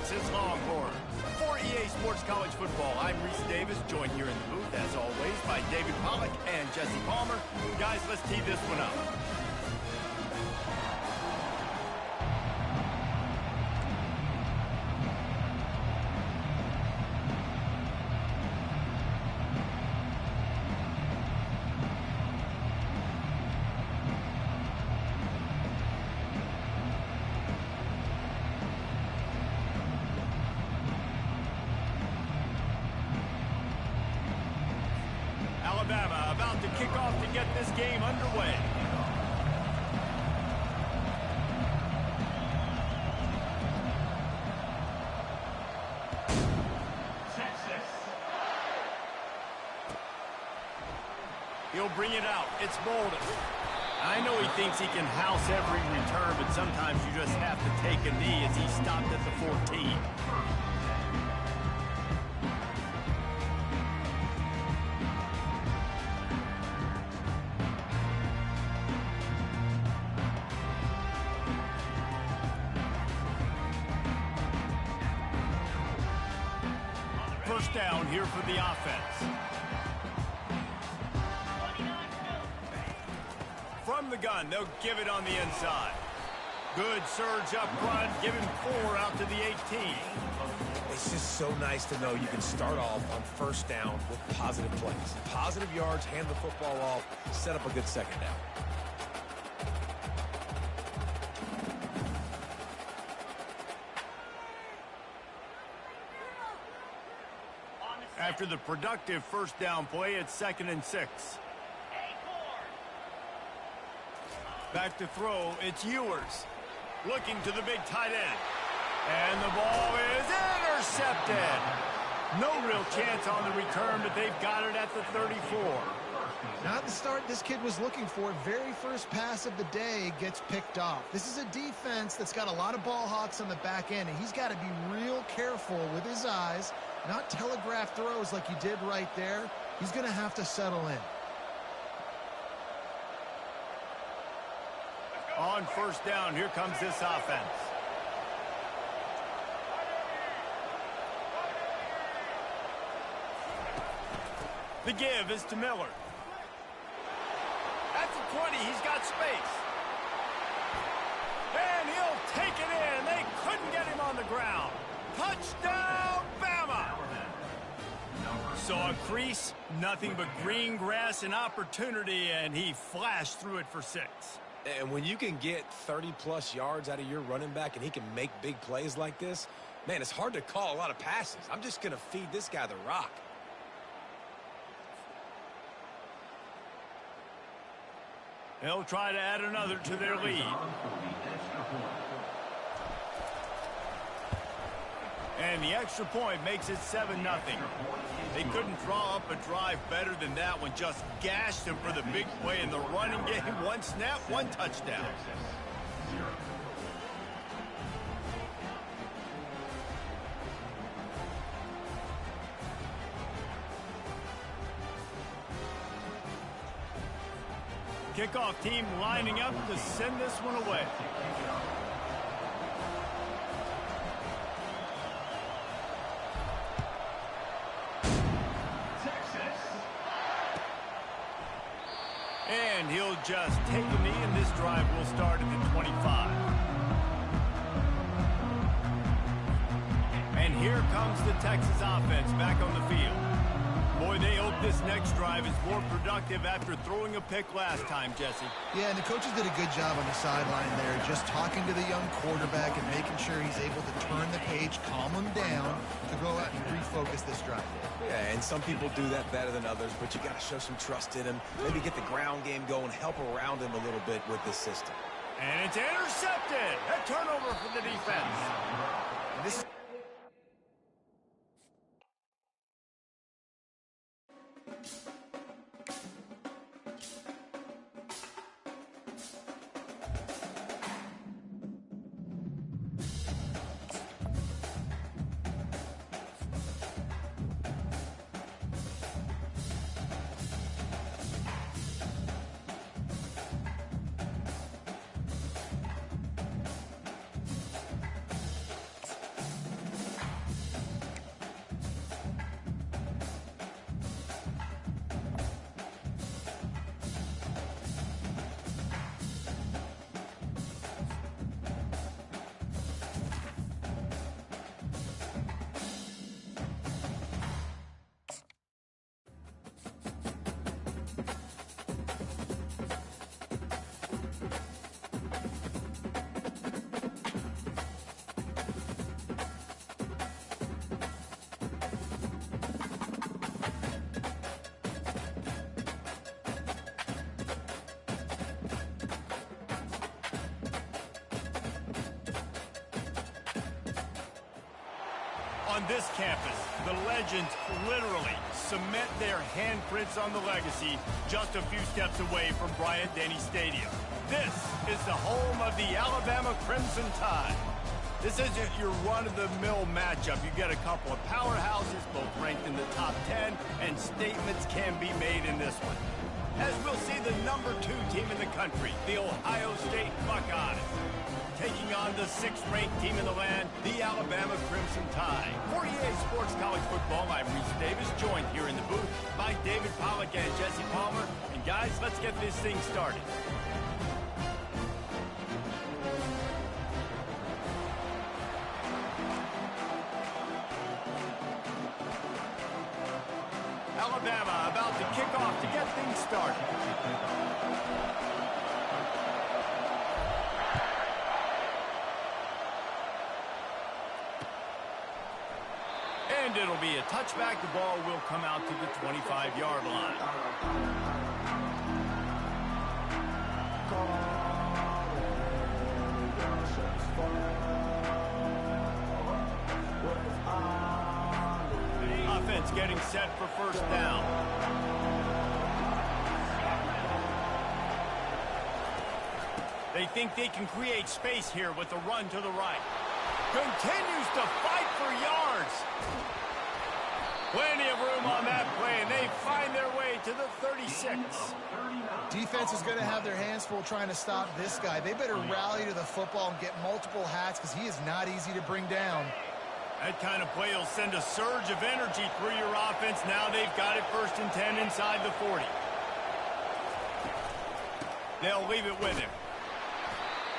Texas Longhorns. For EA Sports College Football, I'm Reese Davis, joined here in the booth, as always, by David Pollack and Jesse Palmer. Guys, let's tee this one up. Alabama about to kick off to get this game underway. He'll bring it out. It's Bolden. I know he thinks he can house every return, but sometimes you just have to take a knee as he stopped at the 14. First down here for the offense. From the gun, they'll give it on the inside. Good surge up front, giving 4 out to the 18. It's just so nice to know you can start off on first down with positive plays. Positive yards, hand the football off, set up a good second down. After the productive first down play, it's 2nd and 6. Back to throw, it's Ewers. Looking to the big tight end. And the ball is intercepted. No real chance on the return, but they've got it at the 34. Not the start this kid was looking for. Very first pass of the day gets picked off. This is a defense that's got a lot of ball hawks on the back end, and he's got to be real careful with his eyes, not telegraph throws like he did right there. He's going to have to settle in. On first down, here comes this offense. The give is to Miller. At the 20, he's got space. And he'll take it in. They couldn't get him on the ground. Touchdown, Bama! Saw a crease, nothing but green grass and opportunity, and he flashed through it for 6. And when you can get 30-plus yards out of your running back and he can make big plays like this, man, it's hard to call a lot of passes. I'm just going to feed this guy the rock. They'll try to add another to their lead. And the extra point makes it 7-0. They couldn't draw up a drive better than that one. Just gashed him for the big play in the running game. 1 snap, 1 touchdown. Kickoff team lining up to send this one away. And he'll just take a knee, and this drive will start at the 25. And here comes the Texas offense back on the field. Boy, they hope this next drive is more productive after throwing a pick last time, Jesse. Yeah, and the coaches did a good job on the sideline there, just talking to the young quarterback and making sure he's able to turn the page, calm him down, to go out and refocus this drive. Yeah, and some people do that better than others, but you got to show some trust in him, maybe get the ground game going, help around him a little bit with this system. And it's intercepted. A turnover for the defense. This On this campus, the legends literally cement their handprints on the legacy just a few steps away from Bryant-Denny Stadium. This is the home of the Alabama Crimson Tide. This isn't your run-of-the-mill matchup. You get a couple of powerhouses, both ranked in the top 10, and statements can be made in this one. As we'll see the number 2 team in the country, the Ohio State Buckeyes, taking on the 6th-ranked team in the land, the Alabama Crimson Tide. For EA Sports College Football, I'm Reese Davis, joined here in the booth by David Pollack and Jesse Palmer. And guys, let's get this thing started. Alabama about to kick off to get things started. And it'll be a touchback. The ball will come out to the 25-yard line. Offense getting set for first down. They think they can create space here with the run to the right. Continues to fight for yards. Plenty of room on that play, and they find their way to the 36. Defense is going to have their hands full trying to stop this guy. They better rally to the football and get multiple hats because he is not easy to bring down. That kind of play will send a surge of energy through your offense. Now they've got it 1st and 10 inside the 40. They'll leave it with him.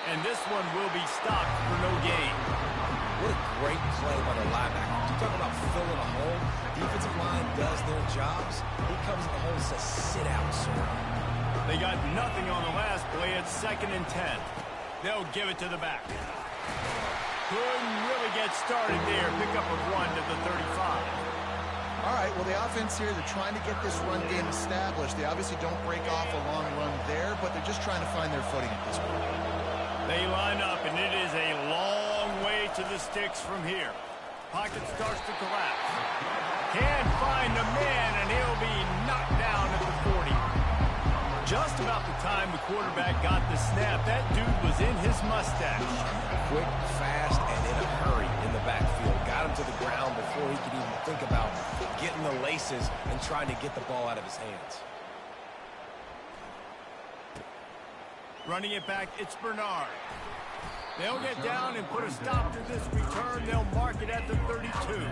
And this one will be stopped for no gain. What a great play by the linebacker. You talk about filling a hole. Defensive line does their jobs. He comes in the hole and says, sit out, sir. They got nothing on the last play. It's 2nd and 10. They'll give it to the back. Couldn't really get started there. Pick up a run to the 35. All right, well, the offense here, they're trying to get this run game established. They obviously don't break off a long run there, but they're just trying to find their footing at this point. They line up, and it is a long way to the sticks from here. Pocket starts to collapse. Can't find the man, and he'll be knocked down at the 40. Just about the time the quarterback got the snap, that dude was in his mustache. Quick, fast, and in a hurry in the backfield. Got him to the ground before he could even think about getting the laces and trying to get the ball out of his hands. Running it back, it's Bernard. They'll get down and put a stop to this return. They'll mark it at the 32.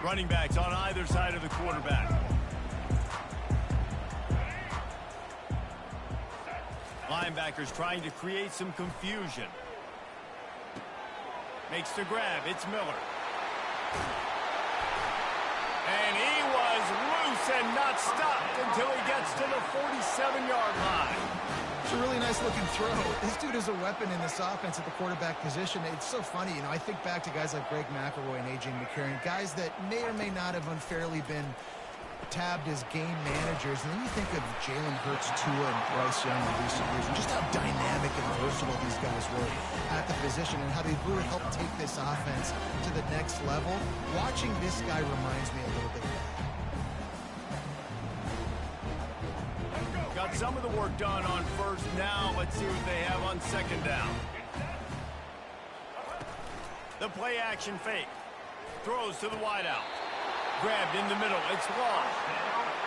Running backs on either side of the quarterback. Linebackers trying to create some confusion. Makes the grab. It's Miller. And he was loose and not stopped until he gets to the 47-yard line. It's a really nice-looking throw. This dude is a weapon in this offense at the quarterback position. It's so funny, you know, I think back to guys like Greg McElroy and A.J. McCarron, guys that may or may not have unfairly been tabbed as game managers. And then you think of Jalen Hurts, Tua, and Bryce Young in recent years, and just how dynamic and versatile these guys were at the position and how they really helped take this offense to the next level. Watching this guy reminds me a little bit of that. Got some of the work done on first. Now let's see what they have on 2nd down. The play action fake. Throws to the wideout. Grabbed in the middle. It's lost.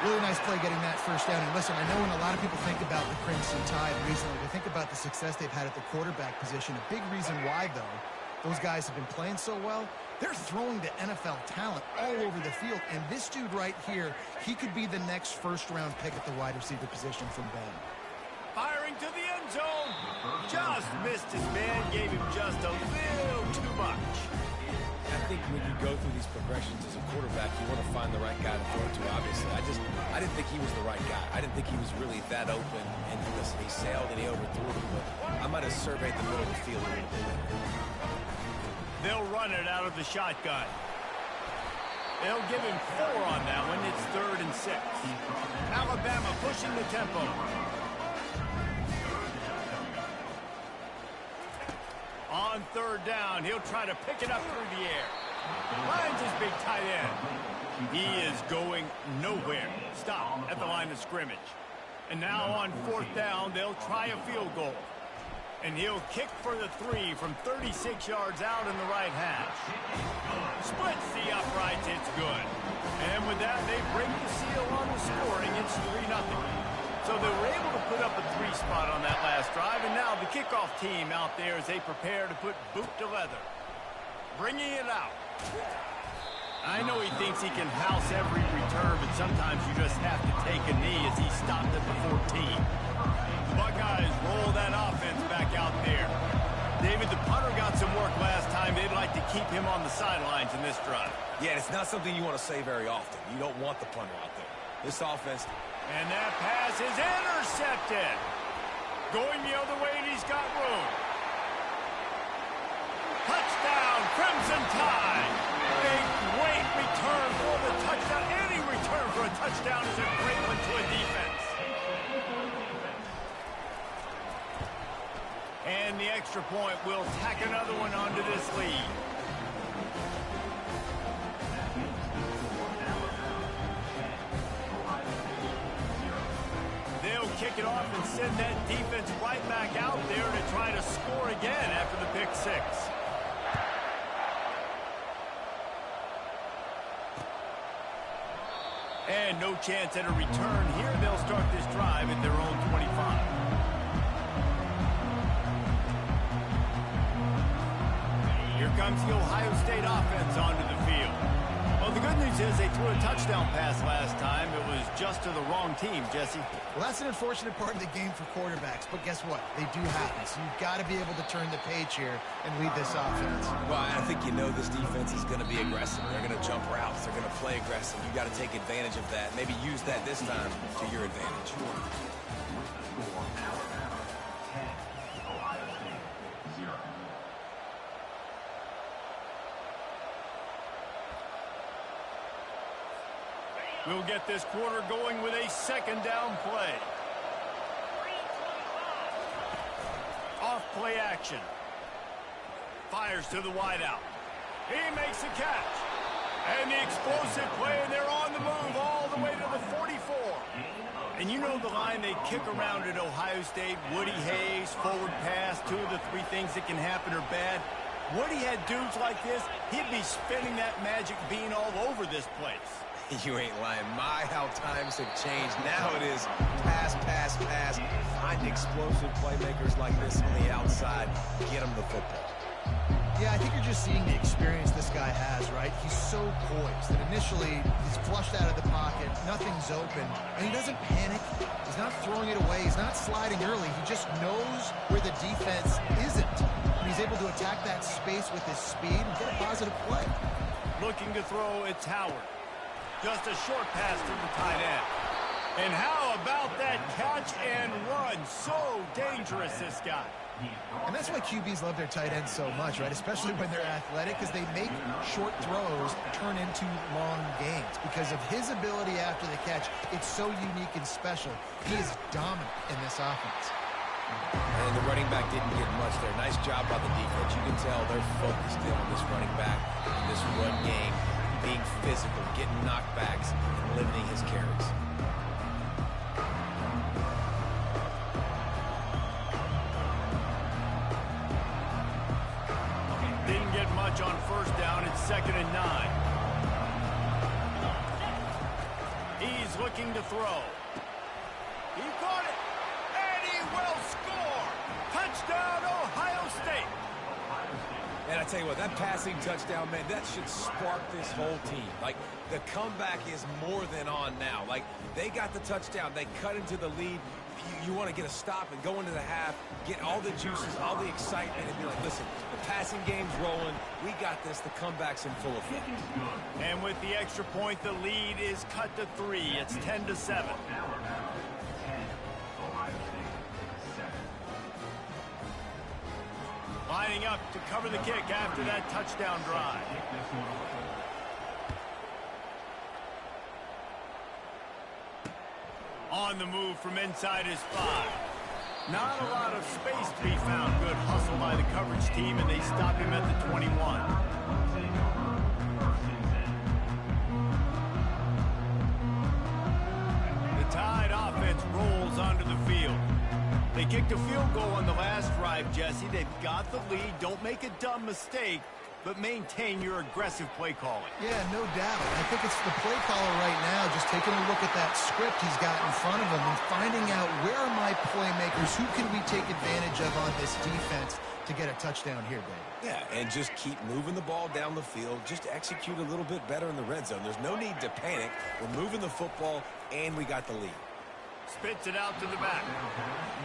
Really nice play getting that first down. And listen, I know when a lot of people think about the Crimson Tide recently, they think about the success they've had at the quarterback position. A big reason why, though, those guys have been playing so well, they're throwing to NFL talent all over the field. And this dude right here, he could be the next first-round pick at the wide receiver position from Ben. Firing to the end zone. Just missed his man. Gave him just a little too much. I think when you go through these progressions as a quarterback, you want to find the right guy to throw to, obviously. I didn't think he was the right guy. I didn't think he was really that open. And listen, he sailed and he overthrew him, but I might have surveyed the middle of the field a little bit better. They'll run it out of the shotgun. They'll give him 4 on that one. It's 3rd and 6. Alabama pushing the tempo. On third down, he'll try to pick it up through the air. Finds his big tight end. He is going nowhere. Stop at the line of scrimmage. And now on fourth down, they'll try a field goal. And he'll kick for the 3 from 36 yards out in the right hash. Splits the uprights, it's good. And with that, they break the seal on the scoring. It's 3-0. So they were able to put up a 3 spot on that last drive, and now the kickoff team out there as they prepare to put boot to leather. Bringing it out. I know he thinks he can house every return, but sometimes you just have to take a knee as he stopped at the 14. The Buckeyes roll that offense back out there. David, the punter got some work last time. They'd like to keep him on the sidelines in this drive. Yeah, it's not something you want to say very often. You don't want the punter out there. This offense... And that pass is intercepted. Going the other way, and he's got room. Touchdown, Crimson Tide. A great return for the touchdown. Any return for a touchdown is a great one to a defense. And the extra point will tack another one onto this lead. They'll kick it off and send that defense right back out there to try to score again after the pick 6. And no chance at a return here. They'll start this drive at their own 25. Here comes the Ohio State offense onto the field. Well, the good news is they threw a touchdown pass last time. It was just to the wrong team, Jesse. Well, that's an unfortunate part of the game for quarterbacks, but guess what? They do happen, so you've got to be able to turn the page here and lead this offense. Well, I think you know this defense is going to be aggressive. They're going to jump routes. They're going to play aggressive. You've got to take advantage of that. Maybe use that this time to your advantage. We'll get this quarter going with a second down play. Off play action. Fires to the wideout. He makes the catch. And the explosive play, and they're on the move all the way to the 44. And you know the line they kick around at Ohio State, Woody Hayes, forward pass, 2 of the 3 things that can happen are bad. Woody had dudes like this, he'd be spinning that magic bean all over this place. You ain't lying. My, how times have changed. Now it is pass, pass, pass. Find explosive playmakers like this on the outside. Get them the football. Yeah, I think you're just seeing the experience this guy has, right? He's so poised that initially he's flushed out of the pocket, nothing's open, and he doesn't panic. He's not throwing it away. He's not sliding early. He just knows where the defense isn't. And he's able to attack that space with his speed and get a positive play. Looking to throw, it's Howard. Just a short pass to the tight end. And how about that catch and run? So dangerous, this guy. And that's why QBs love their tight ends so much, right? Especially when they're athletic, because they make short throws turn into long gains. Because of his ability after the catch, it's so unique and special. He is dominant in this offense. And the running back didn't get much there. Nice job by the defense. You can tell they're focused in on this running back, this run game, being physical, getting knockbacks, and limiting his carries. Didn't get much on first down. It's 2nd and 9. He's looking to throw. He caught it. And he will score. Touchdown, Ohio State. And I tell you what, that passing touchdown, man, that should spark this whole team. Like, the comeback is more than on now. Like, they got the touchdown. They cut into the lead. You want to get a stop and go into the half, get all the juices, all the excitement, and be like, listen, the passing game's rolling. We got this. The comeback's in full effect. And with the extra point, the lead is cut to 3. It's 10-7. Lining up to cover the kick after that touchdown drive. On the move from inside his 5. Not a lot of space to be found. Good hustle by the coverage team, and they stop him at the 21. The Tide offense rolls onto the field. They kicked a field goal on the last drive, Jesse. They've got the lead. Don't make a dumb mistake, but maintain your aggressive play calling. Yeah, no doubt. I think it's the play caller right now just taking a look at that script he's got in front of him and finding out where are my playmakers, who can we take advantage of on this defense to get a touchdown here, Dave. Yeah, and just keep moving the ball down the field. Just execute a little bit better in the red zone. There's no need to panic. We're moving the football, and we got the lead. Spits it out to the back.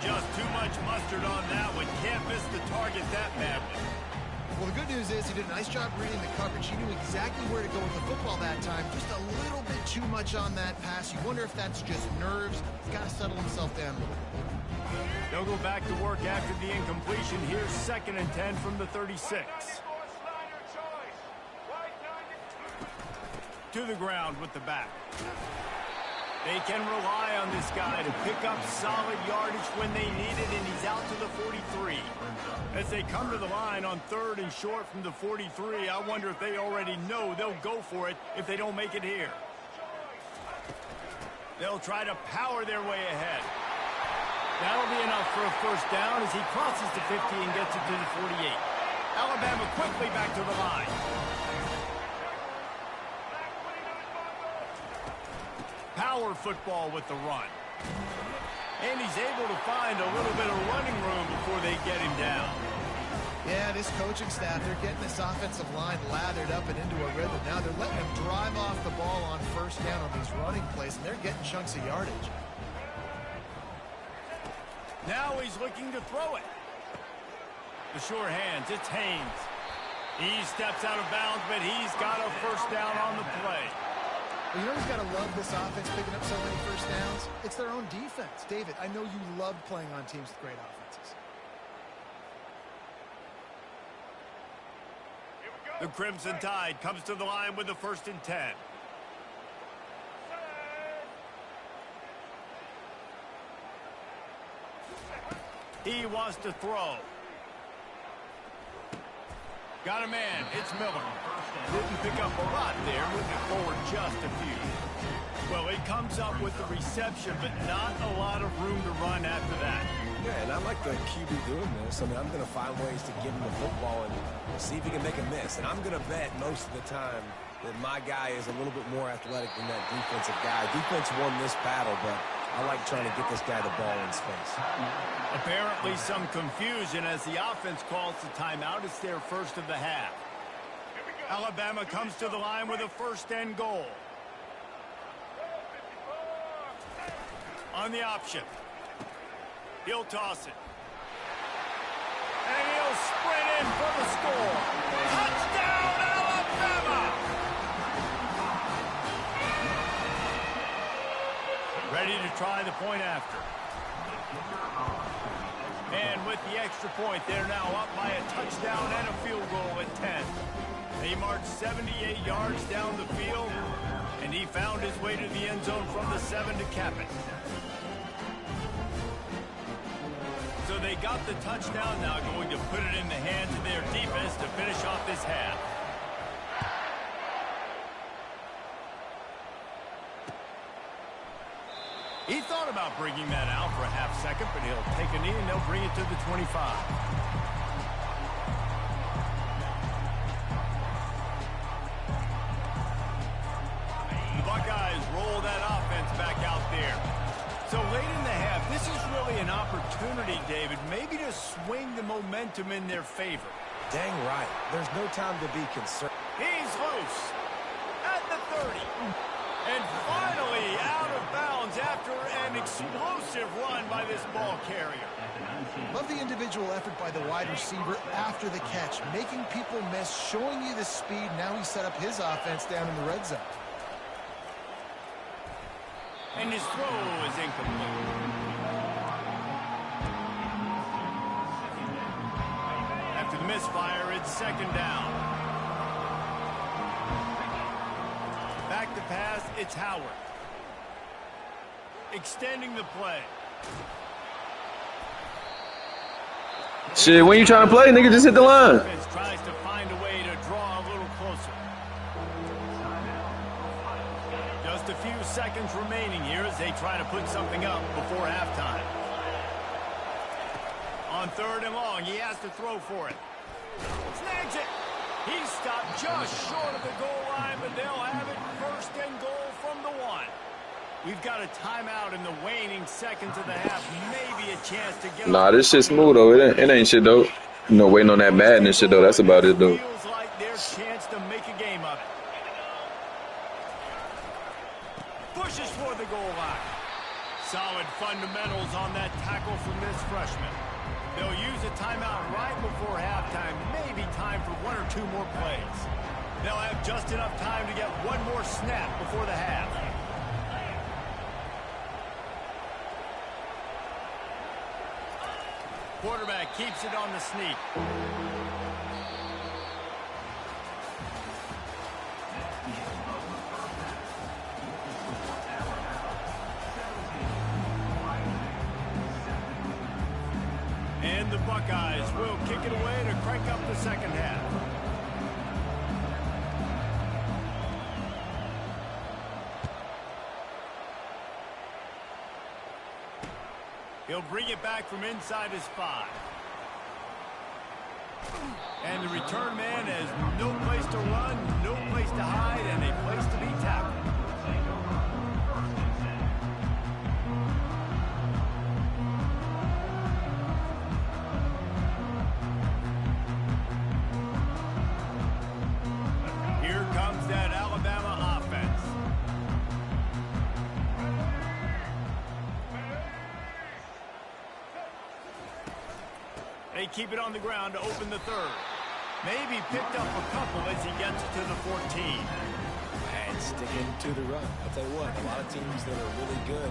Just too much mustard on that one. Can't miss the target that badly. Well, the good news is he did a nice job reading the coverage. He knew exactly where to go with the football that time. Just a little bit too much on that pass. You wonder if that's just nerves. He's got to settle himself down a little bit. They'll go back to work after the incompletion. Here's 2nd and 10 from the 36. To the ground with the back. They can rely on this guy to pick up solid yardage when they need it, and he's out to the 43. As they come to the line on 3rd and short from the 43, I wonder if they already know they'll go for it if they don't make it here. They'll try to power their way ahead. That'll be enough for a first down as he crosses the 50 and gets it to the 48. Alabama quickly back to the line. Power football with the run. And he's able to find a little bit of running room before they get him down. Yeah, this coaching staff, they're getting this offensive line lathered up and into a rhythm. Now they're letting him drive off the ball on first down on these running plays, and they're getting chunks of yardage. Now he's looking to throw it. The sure hands, it's Haynes. He steps out of bounds, but he's got a first down on the play. Well, you know who's got to love this offense picking up so many first downs? It's their own defense. David, I know you love playing on teams with great offenses. The Crimson Tide comes to the line with the 1st and 10. He wants to throw. Got a man. It's Miller. Didn't pick up a lot there. Moving forward just a few. Well, he comes up with the reception, but not a lot of room to run after that. Yeah, and I like the QB doing this. I mean, I'm going to find ways to give him the football and see if he can make a miss. And I'm going to bet most of the time that my guy is a little bit more athletic than that defensive guy. Defense won this battle, but I like trying to get this guy the ball in space. Apparently some confusion as the offense calls the timeout. It's their first of the half. Alabama comes to the line with a 1st and goal. On the option. He'll toss it. And he'll sprint in for the score. Touchdown, Alabama! Ready to try the point after. And with the extra point, they're now up by a touchdown and a field goal at 10. They marched 78 yards down the field, and he found his way to the end zone from the 7 to cap it. So they got the touchdown, now going to put it in the hands of their defense to finish off this half. He thought about bringing that out for a half second, but he'll take a knee and they'll bring it to the 25. The Buckeyes roll that offense back out there. So late in the half, this is really an opportunity, David, maybe to swing the momentum in their favor. Dang right. There's no time to be concerned. He's loose at the 30. And finally out of bounds after an explosive run by this ball carrier. Love the individual effort by the wide receiver after the catch, making people miss, showing you the speed. Now he set up his offense down in the red zone. And his throw is incomplete. After the misfire, it's 2nd down. Back to pass, it's Howard. Extending the play. Shit, when you trying to play, nigga, just hit the line. Tries to find a way to draw a little closer. Just a few seconds remaining here as they try to put something up before halftime. On 3rd and long, he has to throw for it. Snags it. He's stopped just short of the goal line, but they'll have it 1st and goal from the 1. We've got a timeout in the waning seconds of the half. Maybe a chance to get. Nah, this shit smooth though. It ain't shit though. You know, waiting on that madness shit though. That's about it though. Feels like their chance to make a game of it. Pushes for the goal line. Solid fundamentals on that tackle from this freshman. They'll use a timeout right before halftime. Maybe time for 1 or 2 more plays. They'll have just enough time to get 1 more snap before the half. Quarterback keeps it on the sneak. And the Buckeyes will kick it away to crank up the second half. He'll bring it back from inside his 5. And the return man has no place to run, no place to hide, and a place to be tackled. Here comes that Alabama offense. They keep it on the ground to open the 3rd. Maybe picked up a couple as he gets to the 14. And sticking to the run. I'll tell you what, a lot of teams that are really good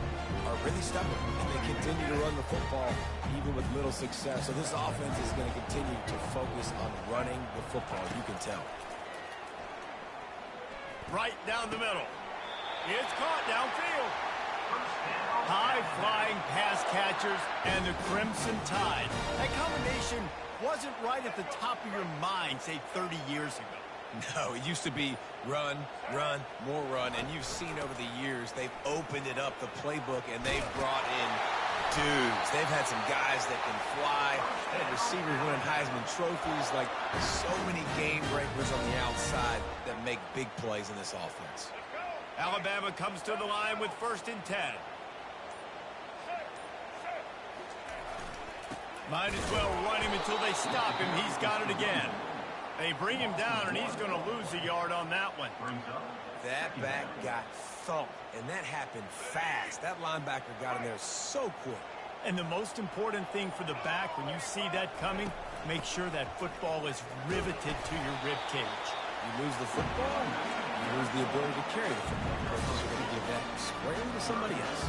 are really stubborn, and they continue to run the football even with little success. So this offense is going to continue to focus on running the football. You can tell. Right down the middle. It's caught downfield. High-flying pass catchers and the Crimson Tide. That combination wasn't right at the top of your mind, say, 30 years ago. No, it used to be run, run, more run, and you've seen over the years they've opened it up, the playbook, and they've brought in dudes. They've had some guys that can fly. They have receivers winning Heisman trophies, like so many game breakers on the outside that make big plays in this offense. Alabama comes to the line with 1st and 10. Might as well run him until they stop him. He's got it again. They bring him down, and he's going to lose a yard on that one. That back got thumped, and that happened fast. That linebacker got in there so quick. And the most important thing for the back, when you see that coming, make sure that football is riveted to your rib cage. You lose the football, you lose the ability to carry the football. Coaches are going to give that squarely to somebody else.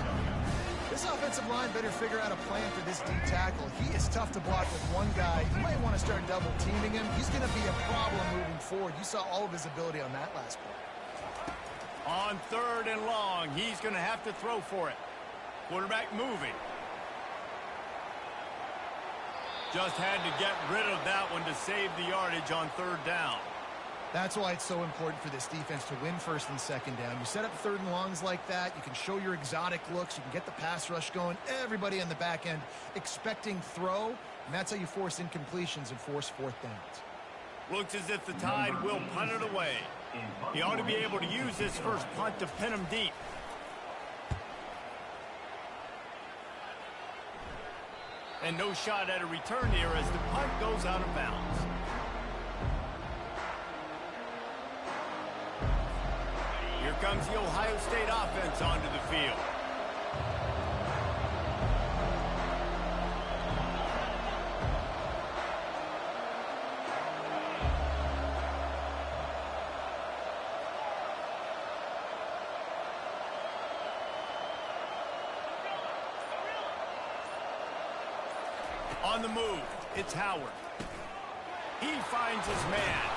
This offensive line better figure out a plan for this D tackle. He is tough to block with one guy. You might want to start double teaming him. He's going to be a problem moving forward. You saw all of his ability on that last play. On 3rd and long, he's going to have to throw for it. Quarterback moving. Just had to get rid of that one to save the yardage on 3rd down. That's why it's so important for this defense to win 1st and 2nd down. You set up 3rd and longs like that. You can show your exotic looks. You can get the pass rush going. Everybody on the back end expecting throw, and that's how you force incompletions and force 4th downs. Looks as if the Tide will punt it away. He ought to be able to use this first punt to pin him deep. And no shot at a return here as the punt goes out of bounds. Here comes the Ohio State offense onto the field. On the move, it's Howard. He finds his man.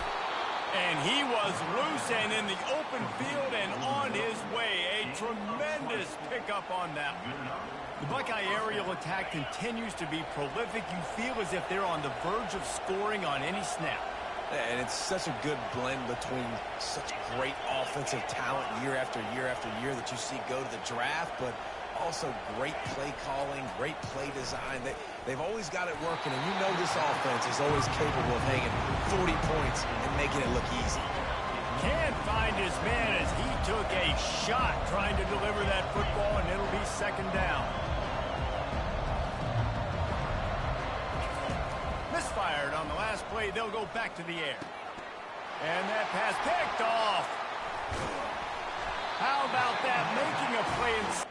And he was loose and in the open field and on his way. A tremendous pickup on that one. The Buckeye aerial attack continues to be prolific. You feel as if they're on the verge of scoring on any snap. And it's such a good blend between such great offensive talent year after year after year that you see go to the draft, but also great play calling, great play design. They've always got it working, and you know this offense is always capable of hanging 40 points and making it look easy. Can't find his man as he took a shot trying to deliver that football, and it'll be second down. Misfired on the last play. They'll go back to the air. And that pass picked off. How about that? Making a play in...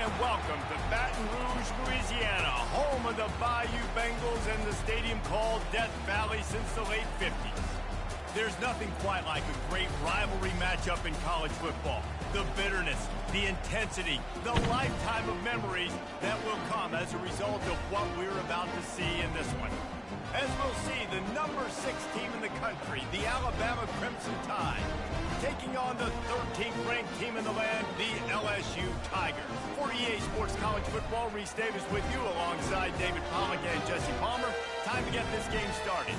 and welcome to Baton Rouge, Louisiana, home of the Bayou Bengals and the stadium called Death Valley since the late 50s. There's nothing quite like a great rivalry matchup in college football. The bitterness, the intensity, the lifetime of memories that will come as a result of what we're about to see in this one. As we'll see, the number 6 team in the country, the Alabama Crimson Tide, taking on the 13th ranked team in the land, the LSU Tigers. For EA Sports College Football, Reese Davis with you alongside David Pollack and Jesse Palmer. Time to get this game started.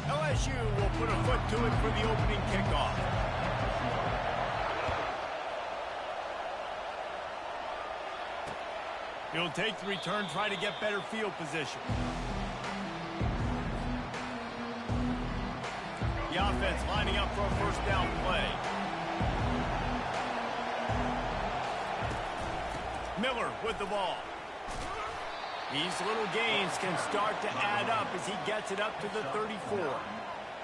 LSU will put a foot to it for the opening kickoff. He'll take the return, try to get better field position. The offense lining up for a first down play. Miller with the ball. These little gains can start to add up as he gets it up to the 34.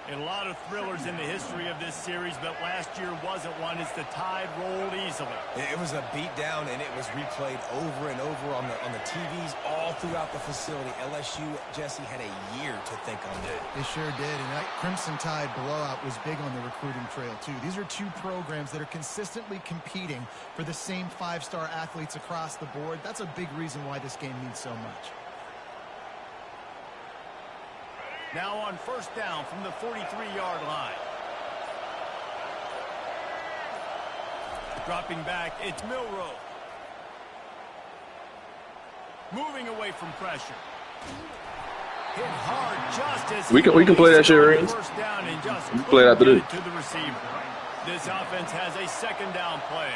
And a lot of thrillers in the history of this series, but last year wasn't one as the Tide rolled easily. It was a beatdown, and it was replayed over and over on the TVs all throughout the facility. LSU, Jesse, had a year to think on that. They sure did, and that Crimson Tide blowout was big on the recruiting trail, too. These are two programs that are consistently competing for the same 5-star athletes across the board. That's a big reason why this game means so much. Now on first down from the 43-yard line. Dropping back, it's Milroe. Moving away from pressure. Hit hard just as we can play that shit, Reigns. First down and just play it after this. To the receiver. This offense has a second down play.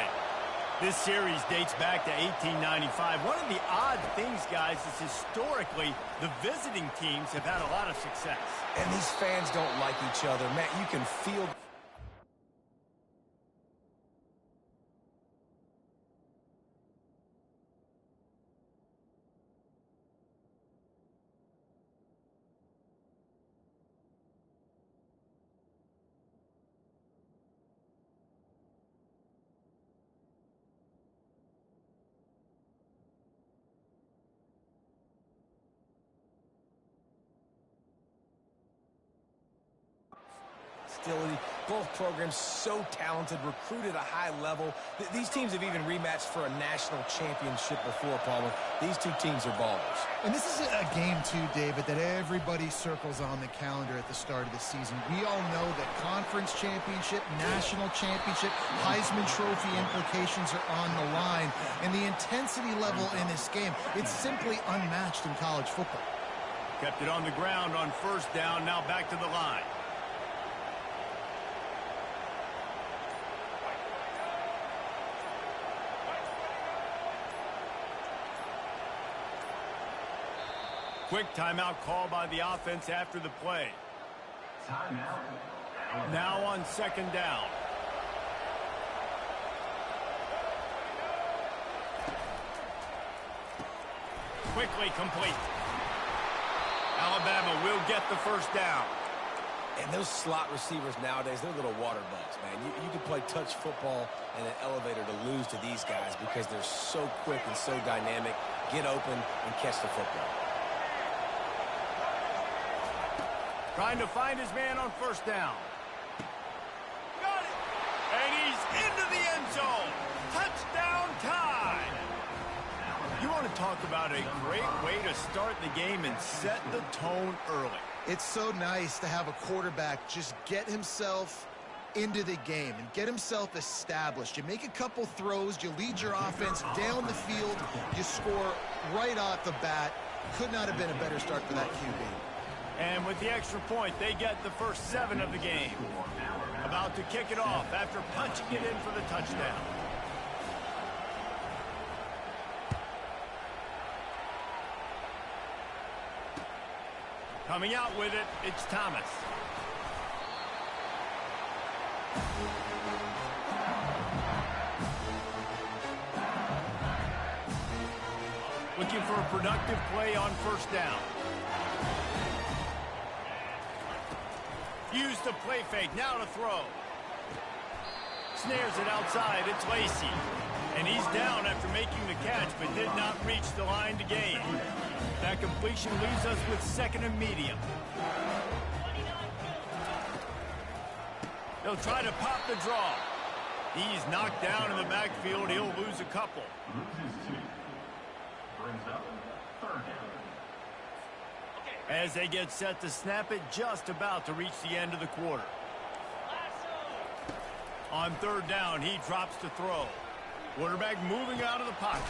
This series dates back to 1895. One of the odd things, guys, is historically the visiting teams have had a lot of success. And these fans don't like each other. Matt, you can feel... Both programs so talented, recruited at a high level. These teams have even rematched for a national championship before, Palmer. These two teams are ballers. And this is a game, too, David, that everybody circles on the calendar at the start of the season. We all know that conference championship, national championship, Heisman Trophy implications are on the line. And the intensity level in this game, it's simply unmatched in college football. Kept it on the ground on first down, now back to the line. Quick timeout call by the offense after the play. Timeout. Now on second down. Quickly complete. Alabama will get the first down. And those slot receivers nowadays, they're little water bugs, man. You can play touch football in an elevator to lose to these guys because they're so quick and so dynamic. Get open and catch the football. Trying to find his man on first down. Got it! And he's into the end zone. Touchdown Tide! You want to talk about a great way to start the game and set the tone early. It's so nice to have a quarterback just get himself into the game and get himself established. You make a couple throws, you lead your offense down the field, you score right off the bat. Could not have been a better start for that QB. And with the extra point, they get the first 7 of the game. About to kick it off after punching it in for the touchdown. Coming out with it, it's Thomas. Looking for a productive play on first down. Use the play fake. Now to throw. Snares it outside. It's Lacey. And he's down after making the catch, but did not reach the line to gain. That completion leaves us with 2nd and medium. They'll try to pop the draw. He's knocked down in the backfield. He'll lose a couple. As they get set to snap it, just about to reach the end of the quarter. On 3rd down, he drops to throw. Quarterback moving out of the pocket.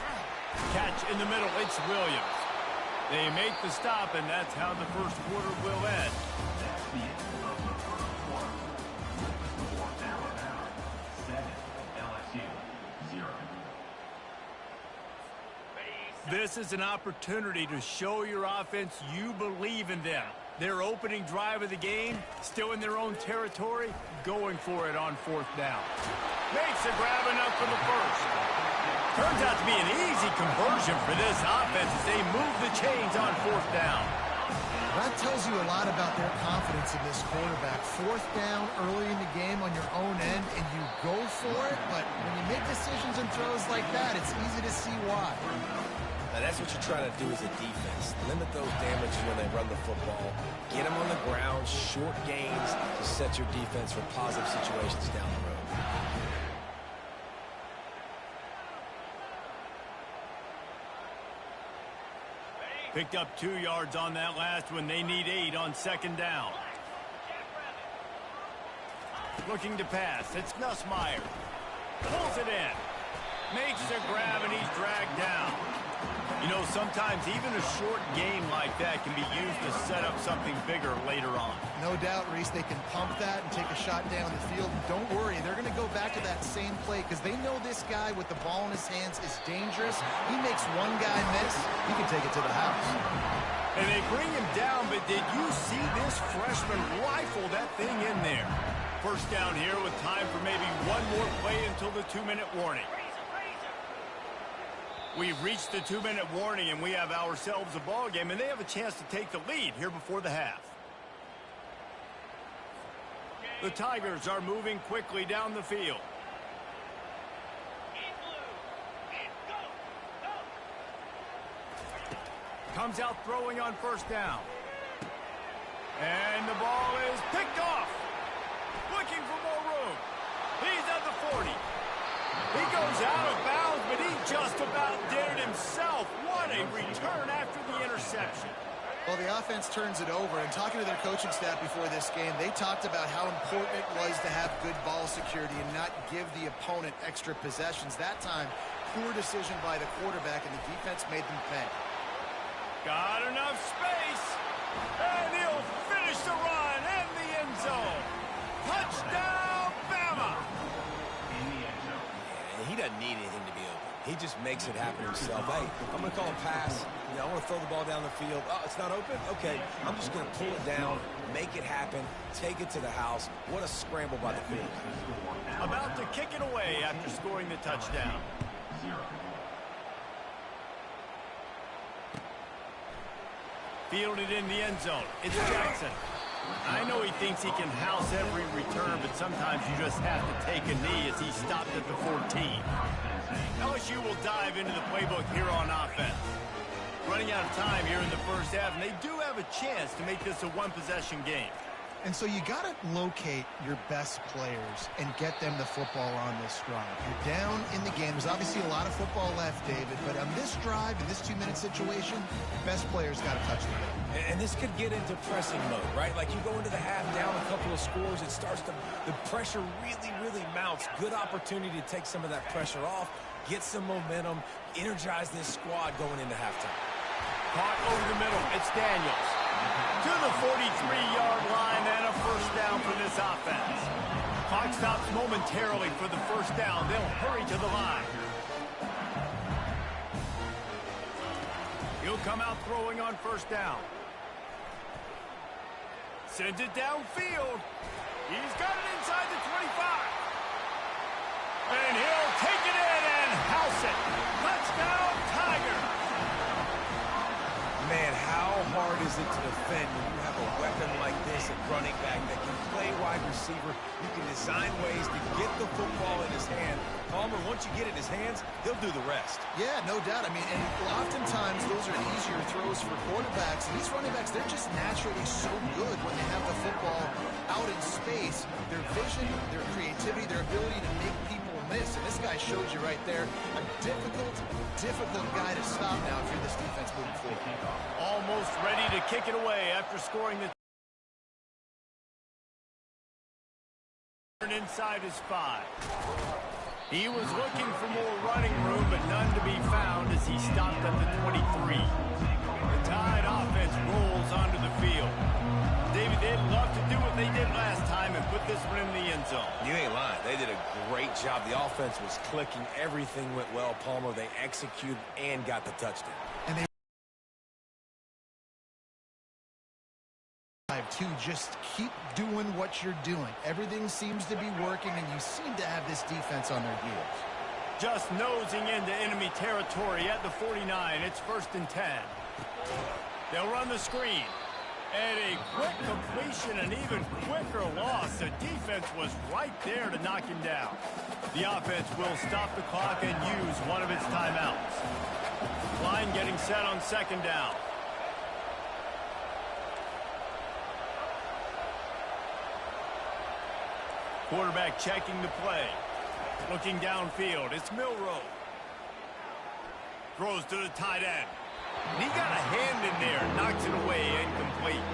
Catch in the middle. It's Williams. They make the stop, and that's how the first quarter will end. This is an opportunity to show your offense you believe in them. Their opening drive of the game, still in their own territory, going for it on 4th down. Makes a grab enough for the first. Turns out to be an easy conversion for this offense as they move the chains on 4th down. That tells you a lot about their confidence in this quarterback. 4th down early in the game on your own end, and you go for it, but when you make decisions and throws like that, it's easy to see why. Now, that's what you're trying to do as a defense. Limit those damages when they run the football. Get them on the ground, short gains to set your defense for positive situations down the road. Picked up 2 yards on that last one. They need 8 on 2nd down. Looking to pass. It's Nussmeier. Pulls it in. Makes the grab, and he's dragged down. You know, sometimes even a short game like that can be used to set up something bigger later on. No doubt, Reese, they can pump that and take a shot down the field. And don't worry, they're going to go back to that same play because they know this guy with the ball in his hands is dangerous. He makes one guy miss, he can take it to the house. And they bring him down, but did you see this freshman rifle that thing in there? First down here with time for maybe one more play until the 2-minute warning. We've reached the 2-minute warning, and we have ourselves a ball game, and they have a chance to take the lead here before the half. The Tigers are moving quickly down the field. Comes out throwing on 1st down. And the ball is picked off. Looking for more room. He's at the 40. He goes out of bounds, but he just about did it himself. What a return after the interception. Well, the offense turns it over, and talking to their coaching staff before this game, they talked about how important it was to have good ball security and not give the opponent extra possessions. That time, poor decision by the quarterback, and the defense made them pay. Got enough space, and he'll finish the run in the end zone. Touchdown, Bama! He doesn't need anything to be open. He just makes it happen himself. Hey, I'm going to call a pass. You know, I want to throw the ball down the field. Oh, it's not open? Okay. I'm just going to pull it down, make it happen, take it to the house. What a scramble by the quarterback. About to kick it away after scoring the touchdown. Fielded in the end zone. It's Jackson. I know he thinks he can house every return, but sometimes you just have to take a knee as he stopped at the 14. LSU will dive into the playbook here on offense. Running out of time here in the first half, and they do have a chance to make this a one-possession game. And so you got to locate your best players and get them the football on this drive. You're down in the game. There's obviously a lot of football left, David, but on this drive, in this 2-minute situation, your best players got to touch the ball. And this could get into pressing mode, right? Like you go into the half down a couple of scores, it starts to, the pressure really mounts. Good opportunity to take some of that pressure off, get some momentum, energize this squad going into halftime. Caught over the middle. It's Daniels. To the 43-yard line and a first down for this offense. Clock stops momentarily for the first down. They'll hurry to the line. He'll come out throwing on first down. Sends it downfield. He's got it inside the 25. And he'll take it in and house it. Touchdown, Tigers. Man, how hard is is it to defend when you have a weapon like this at running back that can play wide receiver? You can design ways to get the football in his hand. Palmer, once you get it in his hands, he'll do the rest. Yeah, no doubt. I mean, and oftentimes those are easier throws for quarterbacks. And these running backs, they're just naturally so good when they have the football out in space. Their vision, their creativity, their ability to make people miss. And this guy showed you right there, a difficult guy to stop now if you're this defense moving forward. Almost ready to kick it away after scoring the inside his 5. He was looking for more running room, but none to be found as he stopped at the 23. The Tide offense rolls onto the field. David, they'd love to do what they did last time and put this one in the end zone. You ain't lying. They did a great job. The offense was clicking. Everything went well, Palmer. They executed and got the touchdown. And they to just keep doing what you're doing. Everything seems to be working, and you seem to have this defense on their heels. Just nosing into enemy territory at the 49. It's 1st and 10. They'll run the screen. And a quick completion, an even quicker loss. The defense was right there to knock him down. The offense will stop the clock and use one of its timeouts. Line getting set on 2nd down. Quarterback checking the play. Looking downfield. It's Milroe. Throws to the tight end. And he got a hand in there. Knocks it away. Incomplete.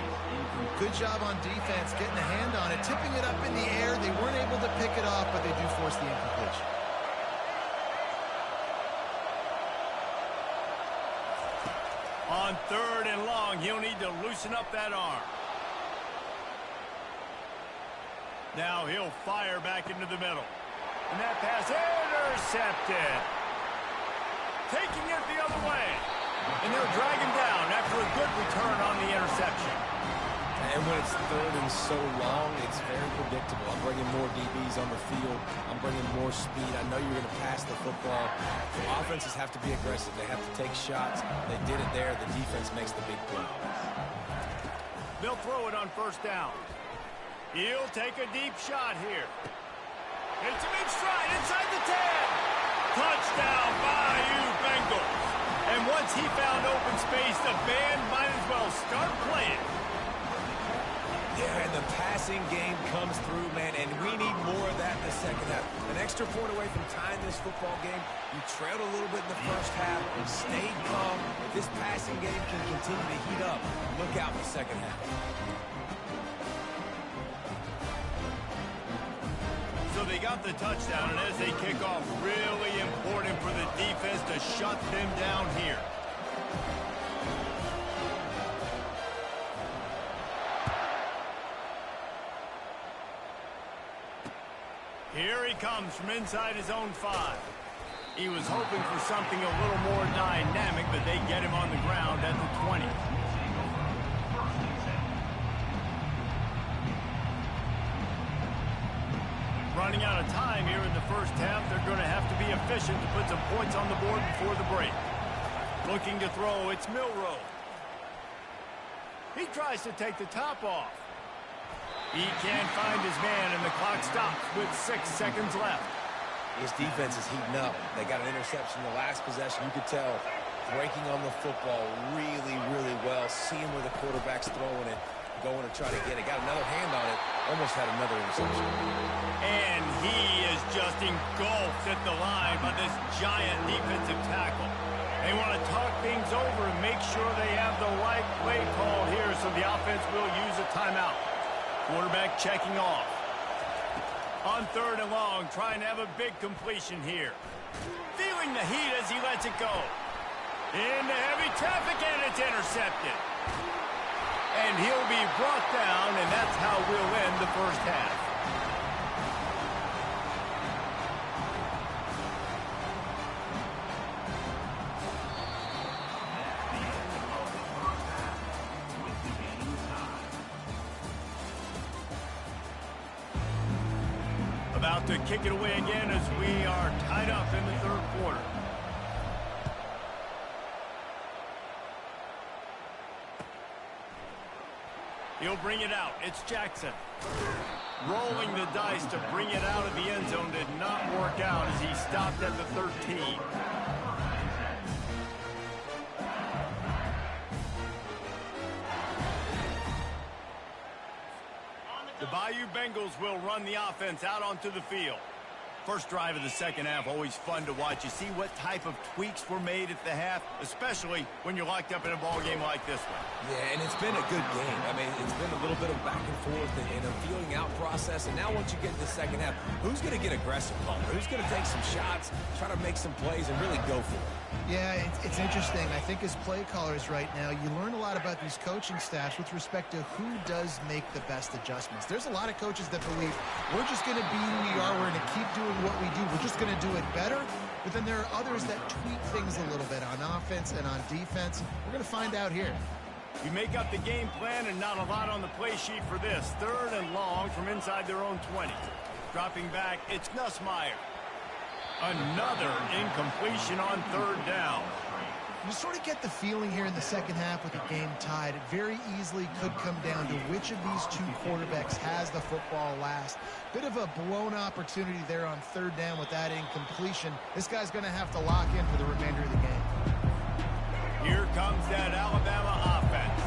Good job on defense getting a hand on it. Tipping it up in the air. They weren't able to pick it off, but they do force the incompletion. On 3rd and long, he'll need to loosen up that arm. Now he'll fire back into the middle. And that pass intercepted. Taking it the other way. And they'll drag him down after a good return on the interception. And when it's 3rd and so long, it's very predictable. I'm bringing more DBs on the field. I'm bringing more speed. I know you're going to pass the football. So offenses have to be aggressive. They have to take shots. They did it there. The defense makes the big play. They'll throw it on 1st down. He'll take a deep shot here. It's a big stride inside the 10. Touchdown, Bayou Bengals. And once he found open space, the band might as well start playing. Yeah, and the passing game comes through, man, and we need more of that in the 2nd half. An extra point away from tying this football game. You trailed a little bit in the 1st half, stayed calm. If this passing game can continue to heat up, look out in the 2nd half. So they got the touchdown, and as they kick off, really important for the defense to shut them down here. Here he comes from inside his own 5. He was hoping for something a little more dynamic, but they get him on the ground at the 20. Running out of time here in the 1st half. They're going to have to be efficient to put some points on the board before the break. Looking to throw, it's Milroe. He tries to take the top off. He can't find his man, and the clock stops with 6 seconds left. His defense is heating up. They got an interception in the last possession. You could tell breaking on the football really, really well, seeing where the quarterback's throwing it, going to try to get it. Got another hand on it. Almost had another interception. And he is just engulfed at the line by this giant defensive tackle. They want to talk things over and make sure they have the right play call here, so the offense will use a timeout. Quarterback checking off. On 3rd and long, trying to have a big completion here. Feeling the heat as he lets it go. Into heavy traffic, and it's intercepted. And he'll be brought down, and that's how we'll end the 1st half. About to kick it away again as we are tied up in the 3rd quarter. He'll bring it out. It's Jackson. Rolling the dice to bring it out of the end zone did not work out as he stopped at the 13. The Bayou Bengals will run the offense out onto the field. First drive of the second half, always fun to watch. You see what type of tweaks were made at the half, especially when you're locked up in a ball game like this one. Yeah, and it's been a good game. I mean, it's been a little bit of back and forth and a feeling out process. And now once you get to the second half, who's going to get aggressive, Palmer? Who's going to take some shots, try to make some plays, and really go for it? Yeah, it's interesting. I think as play callers right now, you learn a lot about these coaching staffs with respect to who does make the best adjustments. There's a lot of coaches that believe we're just going to be who we are. We're going to keep doing what we do. We're just going to do it better. But then there are others that tweak things a little bit on offense and on defense. We're going to find out here. You make up the game plan and not a lot on the play sheet for this. 3rd and long from inside their own 20. Dropping back, it's Nussmeier. Another incompletion on 3rd down. You sort of get the feeling here in the second half with the game tied. It very easily could come down to which of these two quarterbacks has the football last. Bit of a blown opportunity there on 3rd down with that incompletion. This guy's going to have to lock in for the remainder of the game. Here comes that Alabama offense.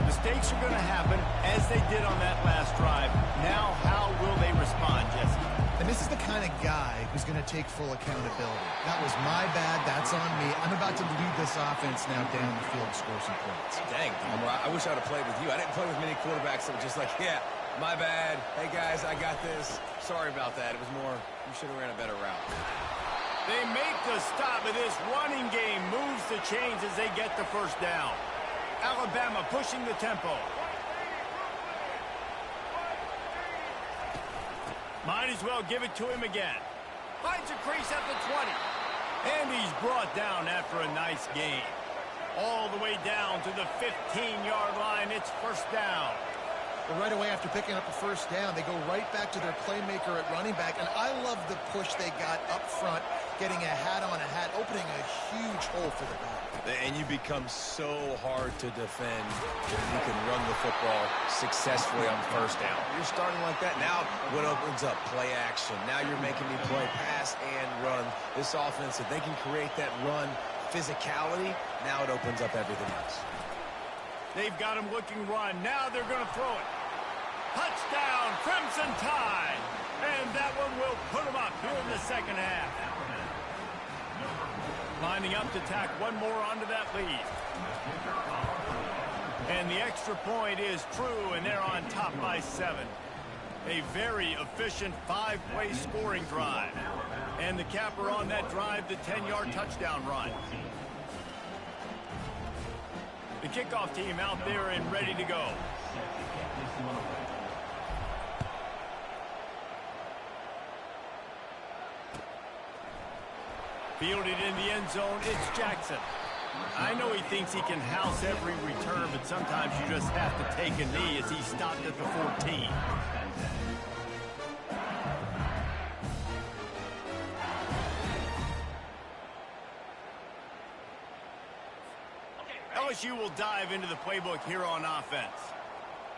Mistakes are going to happen as they did on that last drive. Now, how will they respond, Jesse? And this is the kind of guy who's going to take full accountability. That was my bad. That's on me. I'm about to lead this offense now down the field and score some points. Dang, Palmer, I wish I would have played with you. I didn't play with many quarterbacks that were just like, yeah, my bad. Hey, guys, I got this. Sorry about that. It was more, you should have ran a better route. They make the stop, but this running game moves the chains as they get the first down. Alabama pushing the tempo. Might as well give it to him again. Finds a crease at the 20. And he's brought down after a nice gain. All the way down to the 15-yard line. It's first down. But right away after picking up the first down, they go right back to their playmaker at running back. And I love the push they got up front, getting a hat on a hat, opening a huge hole for the back. And you become so hard to defend when you can run the football successfully on first down. You're starting like that. Now what opens up? Play action. Now you're making me play pass and run. This offense, if they can create that run physicality, now it opens up everything else. They've got him looking run. Now they're going to throw it. Touchdown, Crimson Tide. And that one will put them up here in the second half. Lining up to tack one more onto that lead. And the extra point is true, and they're on top by 7. A very efficient 5-play scoring drive. And the capper on that drive, the 10-yard touchdown run. The kickoff team out there and ready to go. Fielded in the end zone, it's Jackson. I know he thinks he can house every return, but sometimes you just have to take a knee as he stopped at the 14. LSU will dive into the playbook here on offense.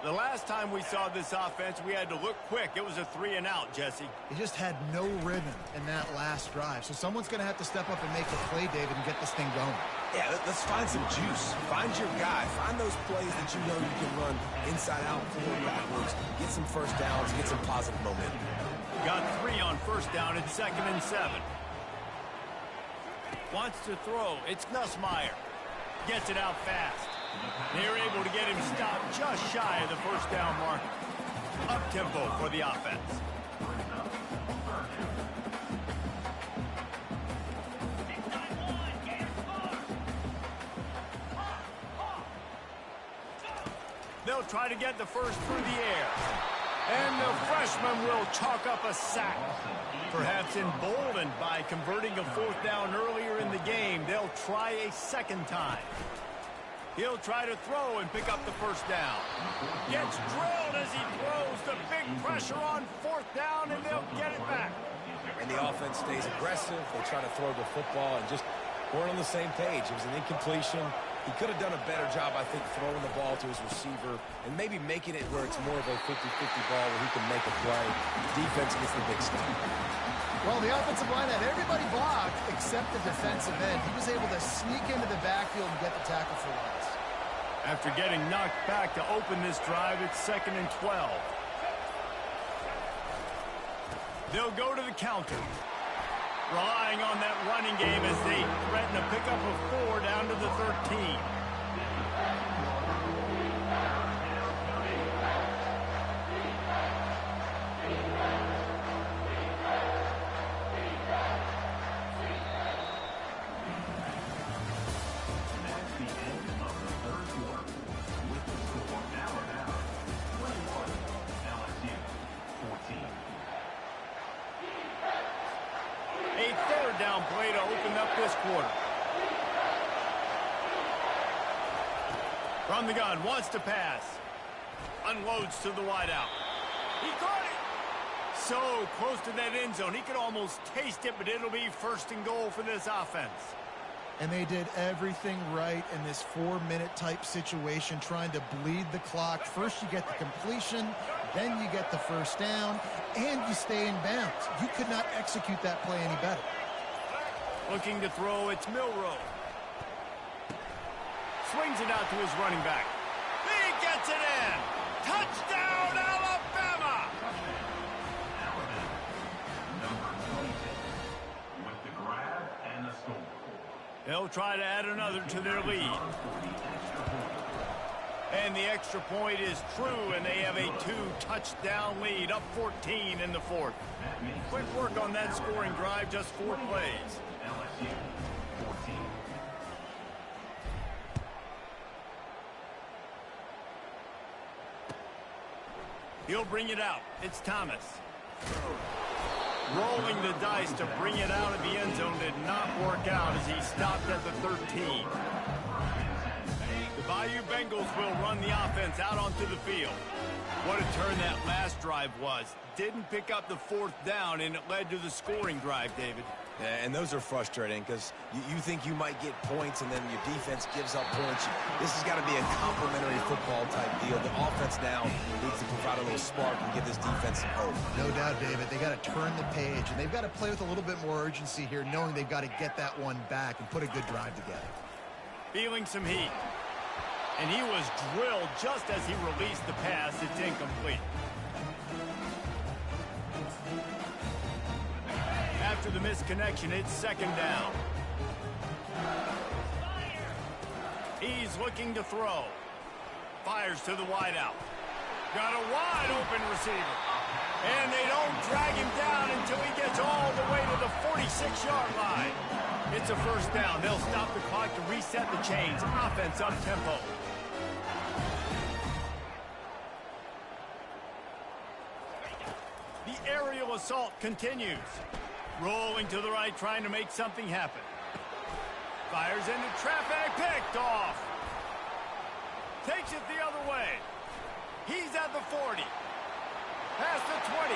The last time we saw this offense, we had to look quick. It was a 3-and-out, Jesse. He just had no rhythm in that last drive. So someone's going to have to step up and make a play, David, and get this thing going. Yeah, let's find some juice. Find your guy. Find those plays that you know you can run inside out, forward, backwards. Get some first downs. Get some positive momentum. Got 3 on first down. It's 2nd and 7. Wants to throw. It's Nussmeier. Gets it out fast. They're able to get him stopped just shy of the first down mark. Up-tempo for the offense. They'll try to get the first through the air. And the freshman will chalk up a sack. Perhaps emboldened by converting a 4th down earlier in the game, they'll try a second time. He'll try to throw and pick up the first down. Gets drilled as he throws. The big pressure on 4th down, and they'll get it back. And the offense stays aggressive. They try to throw the football and just weren't on the same page. It was an incompletion. He could have done a better job, I think, throwing the ball to his receiver and maybe making it where it's more of a 50-50 ball where he can make a play. Defense gets the big stop. Well, the offensive line had everybody blocked except the defensive end. He was able to sneak into the backfield and get the tackle for loss. After getting knocked back to open this drive, it's 2nd and 12. They'll go to the counter, relying on that running game as they threaten a pickup of 4 down to the 13. A 3rd down play to open up this quarter. From the gun, wants to pass. Unloads to the wideout. He caught it. So close to that end zone. He could almost taste it, but it'll be 1st and goal for this offense. And they did everything right in this 4-minute type situation, trying to bleed the clock. First you get the completion, then you get the 1st down, and you stay in bounds. You could not execute that play any better. Looking to throw, it's Milroe. Swings it out to his running back. He gets it in. Touchdown, Alabama! With the grab and the score. They'll try to add another to their lead. And the extra point is true, and they have a 2-touchdown lead, up 14 in the 4th. Quick work on that scoring drive, just 4 plays. LSU 14. He'll bring it out. It's Thomas. Rolling the dice to bring it out of the end zone did not work out as he stopped at the 13. The Bayou Bengals will run the offense out onto the field. What a turn that last drive was. Didn't pick up the 4th down, and it led to the scoring drive, David. Yeah, and those are frustrating because you think you might get points and then your defense gives up points. This has got to be a complementary football type deal. The offense now needs to provide a little spark and give this defense some hope. No doubt, David. They got to turn the page, and they've got to play with a little bit more urgency here, knowing they've got to get that one back and put a good drive together. Feeling some heat. And he was drilled just as he released the pass. It's incomplete. After the misconnection, it's 2nd down. He's looking to throw. Fires to the wideout. Got a wide open receiver. And they don't drag him down until he gets all the way to the 46-yard line. It's a 1st down. They'll stop the clock to reset the chains. Offense up tempo. The aerial assault continues. Rolling to the right, trying to make something happen. Fires into traffic, picked off. Takes it the other way. He's at the 40. Past the 20.